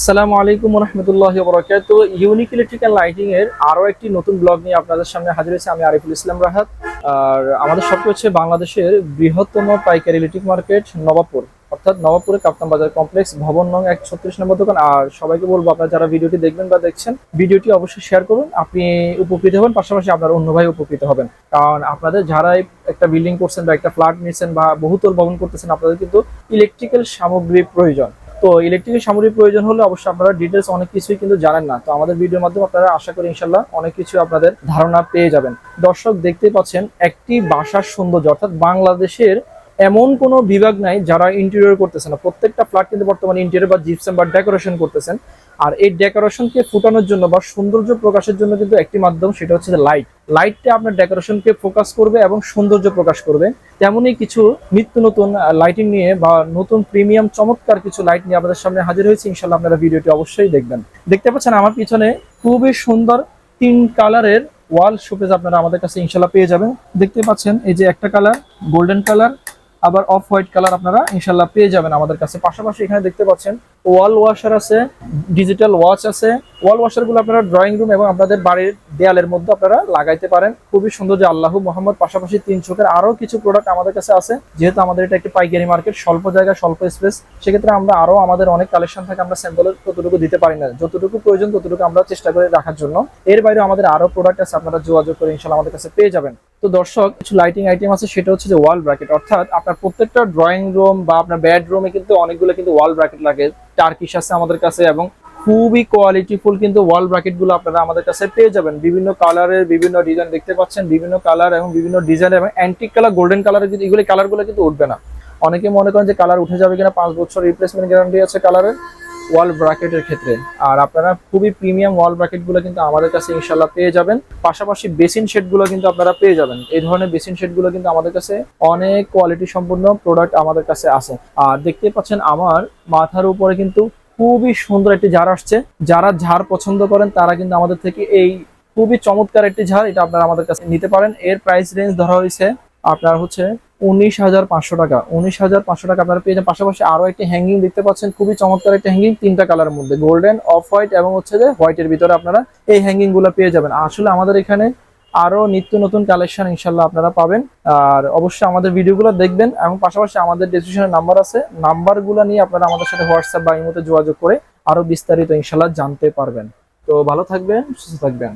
আসসালামু আলাইকুম রহমতুল্লাহি ওয়া বারাকাতুহু। ইউনিক ইলেকট্রিক্যাল লাইটিং এর আরো একটি নতুন ব্লগ নিয়ে আপনাদের সামনে হাজির হয়েছি। আমি আরিফুল ইসলাম রাহাত। আর আমাদের শপ হচ্ছে বাংলাদেশের বৃহত্তম পাইকারি ইলেকট্রিক মার্কেট নবাবপুর, অর্থাৎ নবাবপুরে কাপ্তান বাজার কমপ্লেক্স, ভবন নং 136 নম্বর দোকান। আর সবাইকে বলবো, আপনারা যারা ভিডিওটি দেখবেন বা দেখছেন, ভিডিওটি অবশ্যই শেয়ার করুন। আপনি উপকৃত হবেন, পাশাপাশি আপনার অন্য ভাই উপকৃত হবেন। কারণ আপনাদের যারাই একটা বিল্ডিং করছেন বা একটা ফ্ল্যাট নিচ্ছেন বা বহুতল ভবন করতেছেন, আপনাদের কিন্তু ইলেকট্রিক্যাল সামগ্রী প্রয়োজন। তো ইলেকট্রিকের সামগ্রীর প্রয়োজন হলে অবশ্যই আপনারা ডিটেলস অনেক কিছুই কিন্তু জানেন না। তো আমাদের ভিডিওর মাধ্যমে আপনারা আশা করি ইনশাল্লাহ অনেক কিছু আপনাদের ধারণা পেয়ে যাবেন। দর্শক, দেখতে পাচ্ছেন একটি বাসার সৌন্দর্য, অর্থাৎ বাংলাদেশের এমন কোনো বিভাগ নাই যারা ইন্টেরিয়র করতেছে না। প্রত্যেকটা ফ্ল্যাট কিন্তু বর্তমানে ইন্টেরিয়র বা জিপসাম বা ডেকোরেশন করতেছেন। আর এই ডেকোরেশনকে ফুটানোর জন্য বা সৌন্দর্য প্রকাশের জন্য কিন্তু একটি মাধ্যম, সেটা হচ্ছে লাইট। লাইটটা আপনার ডেকোরেশনকে ফোকাস করবে এবং সৌন্দর্য প্রকাশ করবে। তেমনই কিছু নিত্য নতুন লাইটিং নিয়ে বা নতুন প্রিমিয়াম চমৎকার কিছু লাইট নিয়ে আপনাদের সামনে হাজির হয়েছে। ইনশাল্লাহ আপনারা ভিডিওটি অবশ্যই দেখবেন। দেখতে পাচ্ছেন আমার পিছনে খুবই সুন্দর 3 কালারের ওয়াল শোকেস আপনারা আমাদের কাছে ইনশাল্লাহ পেয়ে যাবেন। দেখতে পাচ্ছেন এই যে একটা কালার গোল্ডেন কালার, আবার অফ হোয়াইট কালার আপনারা ইনশাল্লাহ পেয়ে যাবেন আমাদের কাছে। পাশাপাশি এখানে দেখতে পাচ্ছেন ওয়াল ওয়াশার আছে, ডিজিটাল ওয়াচ আছে। ওয়াল ওয়াশার গুলো আপনারা ড্রয়িং রুম এবং আপনাদের বাড়ির দেয়ালের মধ্যে আপনারা লাগাইতে পারেন। খুবই সুন্দর, যে আল্লাহু মোহাম্মদ। পাশাপাশি 3 চোখের আরো কিছু প্রোডাক্ট আমাদের কাছে আছে। যেহেতু আমাদের এটা একটি পাইকারি মার্কেট, স্বল্প জায়গা স্বল্প স্পেস, সেক্ষেত্রে আমরা আরো আমাদের অনেক কালেকশন থাকে। আমরা স্যাম্পলের ততটুকু দিতে পারি না, যতটুকু প্রয়োজন ততটুকু আমরা চেষ্টা করে রাখার জন্য। এর বাইরে আমাদের আরো প্রোডাক্ট আছে, আপনারা যোগাযোগ করে ইনশাল্লাহ আমাদের কাছে পেয়ে যাবেন। তো দর্শক, কিছু লাইটিং আইটেম আছে, সেটা হচ্ছে যে ওয়াল ব্র্যাকেট। অর্থাৎ আপনার প্রত্যেকটা ড্রয়িং রুম বা আপনার বেডরুমে কিন্তু অনেকগুলো কিন্তু ওয়াল ব্র্যাকেট লাগে। টার্কিশ আছে আমাদের কাছে, এবং খুবই কোয়ালিটিফুল কিন্তু ওয়াল ব্র্যাকেট গুলো আপনারা আমাদের কাছে পেয়ে যাবেন। বিভিন্ন কালারের বিভিন্ন ডিজাইন দেখতে পাচ্ছেন, বিভিন্ন কালার এবং বিভিন্ন ডিজাইন এবং অ্যান্টিক কালার, গোল্ডেন কালারের কিন্তু এগুলো কালারগুলো কিন্তু উঠবে না। অনেকে মনে করেন যে কালার উঠে যাবে কিনা, 5 বছর রিপ্লেসমেন্ট গ্যারান্টি আছে কালারের ওয়াল ব্র্যাকেটের ক্ষেত্রে। আর আপনারা খুবই প্রিমিয়াম ওয়াল ব্র্যাকেট গুলো কিন্তু আমাদের কাছে ইনশাল্লাহ পেয়ে যাবেন। পাশাপাশি বেসিন শেড গুলো কিন্তু আপনারা পেয়ে যাবেন। এই ধরনের বেসিন শেড গুলো কিন্তু আমাদের কাছে অনেক কোয়ালিটি সম্পূর্ণ প্রোডাক্ট আমাদের কাছে আছে। আর দেখতে পাচ্ছেন আমার মাথার উপরে কিন্তু খুবই সুন্দর একটি ঝাড় আসছে। যারা ঝাড় পছন্দ করেন তারা কিন্তু আমাদের থেকে এই খুবই চমৎকার একটি ঝাড় এটা আপনারা আমাদের কাছে নিতে পারেন। এর প্রাইস রেঞ্জ ধরা হয়েছে আপনার হচ্ছে 19,500 টাকা। 19,500 টাকা আপনারা পেয়ে যান। পাশাপাশি আরো একটি হ্যাঙ্গিং দেখতে পাচ্ছেন, খুবই চমৎকার একটা হ্যাঙ্গিং, 3টা কালারের মধ্যে, গোল্ডেন, অফ হোয়াইট এবং হচ্ছে যে হোয়াইটের ভিতরে আপনারা এই হ্যাঙ্গিং গুলো পেয়ে যাবেন। আসলে আমাদের এখানে আরো নিত্য নতুন কালেকশন ইনশাল্লাহ আপনারা পাবেন। আর অবশ্যই আমাদের ভিডিওগুলো দেখবেন, এবং পাশাপাশি আমাদের ডেসক্রিপশনে নাম্বার আছে, নাম্বারগুলো নিয়ে আপনারা আমাদের সাথে হোয়াটসঅ্যাপ বা ইমোতে যোগাযোগ করে আরো বিস্তারিত ইনশাল্লাহ জানতে পারবেন। তো ভালো থাকবেন, সুস্থ থাকবেন।